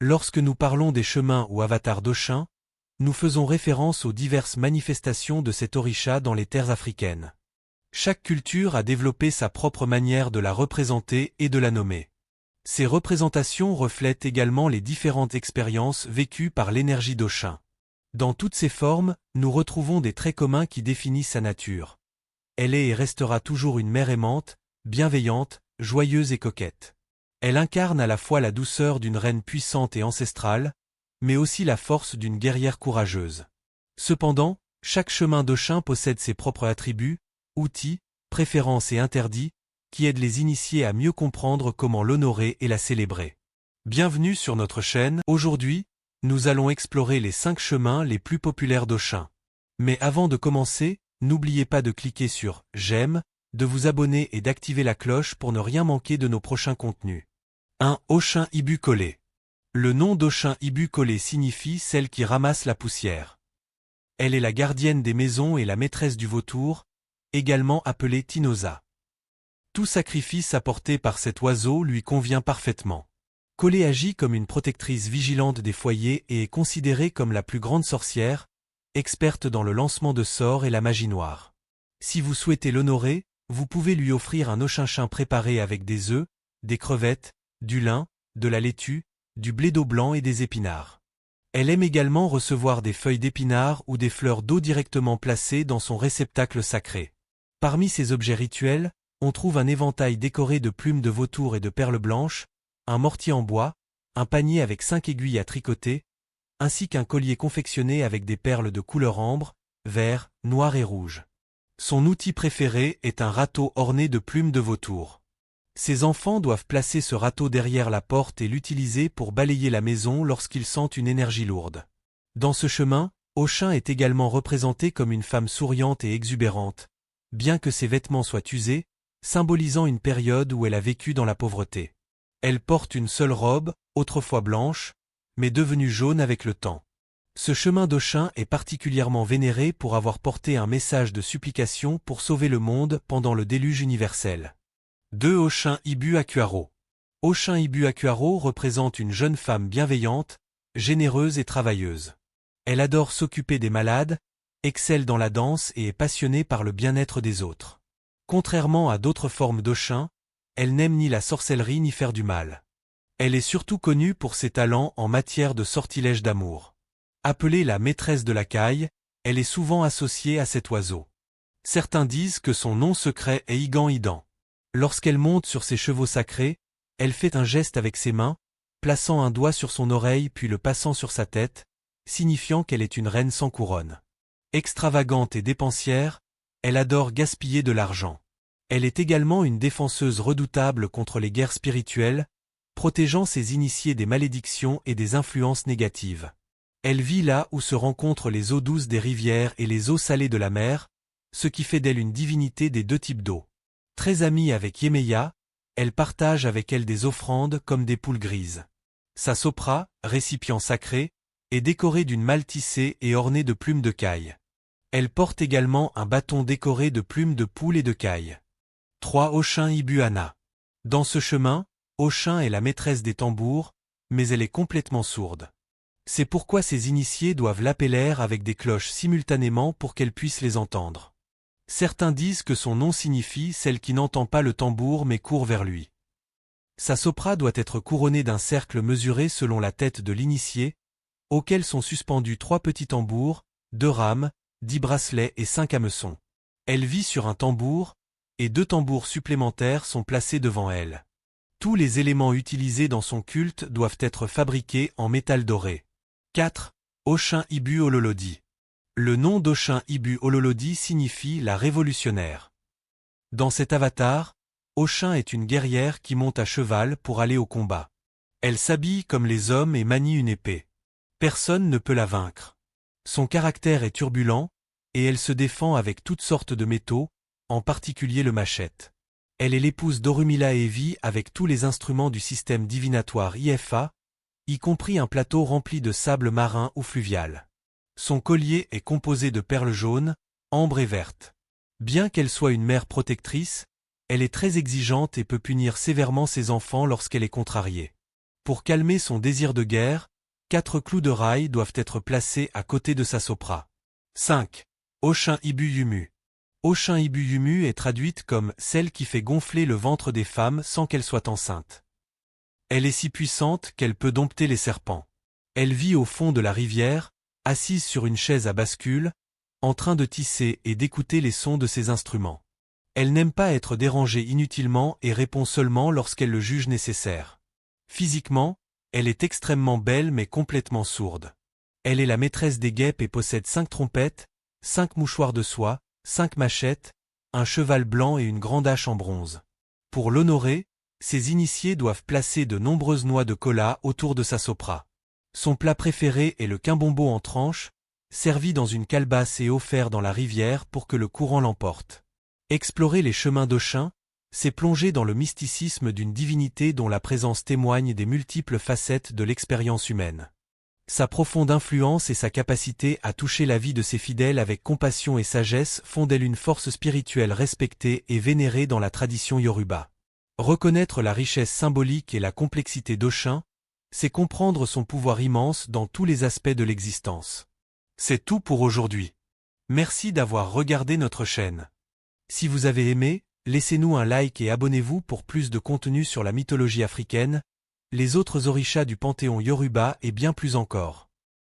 Lorsque nous parlons des chemins ou avatars d'Oshin, nous faisons référence aux diverses manifestations de cet orisha dans les terres africaines. Chaque culture a développé sa propre manière de la représenter et de la nommer. Ces représentations reflètent également les différentes expériences vécues par l'énergie d'Oshin. Dans toutes ses formes, nous retrouvons des traits communs qui définissent sa nature. Elle est et restera toujours une mère aimante, bienveillante, joyeuse et coquette. Elle incarne à la fois la douceur d'une reine puissante et ancestrale, mais aussi la force d'une guerrière courageuse. Cependant, chaque chemin d'Oshin possède ses propres attributs, outils, préférences et interdits, qui aident les initiés à mieux comprendre comment l'honorer et la célébrer. Bienvenue sur notre chaîne. Aujourd'hui, nous allons explorer les 5 chemins les plus populaires d'Oshin. Mais avant de commencer, n'oubliez pas de cliquer sur « J'aime », de vous abonner et d'activer la cloche pour ne rien manquer de nos prochains contenus. 1. Oshin Ibu Kole. Le nom d'Oshin Ibu Kole signifie celle qui ramasse la poussière. Elle est la gardienne des maisons et la maîtresse du vautour, également appelée Tinosa. Tout sacrifice apporté par cet oiseau lui convient parfaitement. Kole agit comme une protectrice vigilante des foyers et est considérée comme la plus grande sorcière, experte dans le lancement de sorts et la magie noire. Si vous souhaitez l'honorer, vous pouvez lui offrir un oshinchin préparé avec des œufs, des crevettes, du lin, de la laitue, du blé d'eau blanc et des épinards. Elle aime également recevoir des feuilles d'épinards ou des fleurs d'eau directement placées dans son réceptacle sacré. Parmi ces objets rituels, on trouve un éventail décoré de plumes de vautour et de perles blanches, un mortier en bois, un panier avec 5 aiguilles à tricoter, ainsi qu'un collier confectionné avec des perles de couleur ambre, vert, noir et rouge. Son outil préféré est un râteau orné de plumes de vautour. Ses enfants doivent placer ce râteau derrière la porte et l'utiliser pour balayer la maison lorsqu'ils sentent une énergie lourde. Dans ce chemin, Oshin est également représentée comme une femme souriante et exubérante, bien que ses vêtements soient usés, symbolisant une période où elle a vécu dans la pauvreté. Elle porte une seule robe, autrefois blanche, mais devenue jaune avec le temps. Ce chemin d'Oshin est particulièrement vénéré pour avoir porté un message de supplication pour sauver le monde pendant le déluge universel. 2. Oshin Ibu Akuaro. Oshin Ibu Akuaro représente une jeune femme bienveillante, généreuse et travailleuse. Elle adore s'occuper des malades, excelle dans la danse et est passionnée par le bien-être des autres. Contrairement à d'autres formes d'Oshin, elle n'aime ni la sorcellerie ni faire du mal. Elle est surtout connue pour ses talents en matière de sortilège d'amour. Appelée la maîtresse de la caille, elle est souvent associée à cet oiseau. Certains disent que son nom secret est Igan Idan. Lorsqu'elle monte sur ses chevaux sacrés, elle fait un geste avec ses mains, plaçant un doigt sur son oreille puis le passant sur sa tête, signifiant qu'elle est une reine sans couronne. Extravagante et dépensière, elle adore gaspiller de l'argent. Elle est également une défenseuse redoutable contre les guerres spirituelles, protégeant ses initiés des malédictions et des influences négatives. Elle vit là où se rencontrent les eaux douces des rivières et les eaux salées de la mer, ce qui fait d'elle une divinité des 2 types d'eau. Très amie avec Yemeya, elle partage avec elle des offrandes comme des poules grises. Sa sopra, récipient sacré, est décorée d'une malle tissée et ornée de plumes de caille. Elle porte également un bâton décoré de plumes de poule et de caille. 3. Oshin Ibu Ana. Dans ce chemin, Oshin est la maîtresse des tambours, mais elle est complètement sourde. C'est pourquoi ses initiés doivent l'appeler avec des cloches simultanément pour qu'elle puisse les entendre. Certains disent que son nom signifie celle qui n'entend pas le tambour mais court vers lui. Sa sopra doit être couronnée d'un cercle mesuré selon la tête de l'initié, auquel sont suspendus 3 petits tambours, 2 rames, 10 bracelets et 5 hameçons. Elle vit sur un tambour, et 2 tambours supplémentaires sont placés devant elle. Tous les éléments utilisés dans son culte doivent être fabriqués en métal doré. 4. Oshin Ibu Ololodi. Le nom d'Oshin Ibu Ololodi signifie la révolutionnaire. Dans cet avatar, Oshin est une guerrière qui monte à cheval pour aller au combat. Elle s'habille comme les hommes et manie une épée. Personne ne peut la vaincre. Son caractère est turbulent, et elle se défend avec toutes sortes de métaux, en particulier le machette. Elle est l'épouse d'Orumila Evi avec tous les instruments du système divinatoire IFA, y compris un plateau rempli de sable marin ou fluvial. Son collier est composé de perles jaunes, ambre et vertes. Bien qu'elle soit une mère protectrice, elle est très exigeante et peut punir sévèrement ses enfants lorsqu'elle est contrariée. Pour calmer son désir de guerre, 4 clous de rail doivent être placés à côté de sa sopra. 5. Oshin Ibu Yumu. Oshin Ibu Yumu est traduite comme « celle qui fait gonfler le ventre des femmes sans qu'elles soient enceintes ». Elle est si puissante qu'elle peut dompter les serpents. Elle vit au fond de la rivière, assise sur une chaise à bascule, en train de tisser et d'écouter les sons de ses instruments. Elle n'aime pas être dérangée inutilement et répond seulement lorsqu'elle le juge nécessaire. Physiquement, elle est extrêmement belle mais complètement sourde. Elle est la maîtresse des guêpes et possède 5 trompettes, 5 mouchoirs de soie, 5 machettes, un cheval blanc et une grande hache en bronze. Pour l'honorer, ses initiés doivent placer de nombreuses noix de cola autour de sa sopra. Son plat préféré est le quimbombo en tranches, servi dans une calebasse et offert dans la rivière pour que le courant l'emporte. Explorer les chemins d'Oshin, c'est plonger dans le mysticisme d'une divinité dont la présence témoigne des multiples facettes de l'expérience humaine. Sa profonde influence et sa capacité à toucher la vie de ses fidèles avec compassion et sagesse font d'elle une force spirituelle respectée et vénérée dans la tradition yoruba. Reconnaître la richesse symbolique et la complexité d'Oshin, c'est comprendre son pouvoir immense dans tous les aspects de l'existence. C'est tout pour aujourd'hui. Merci d'avoir regardé notre chaîne. Si vous avez aimé, laissez-nous un like et abonnez-vous pour plus de contenu sur la mythologie africaine, les autres orishas du panthéon Yoruba et bien plus encore.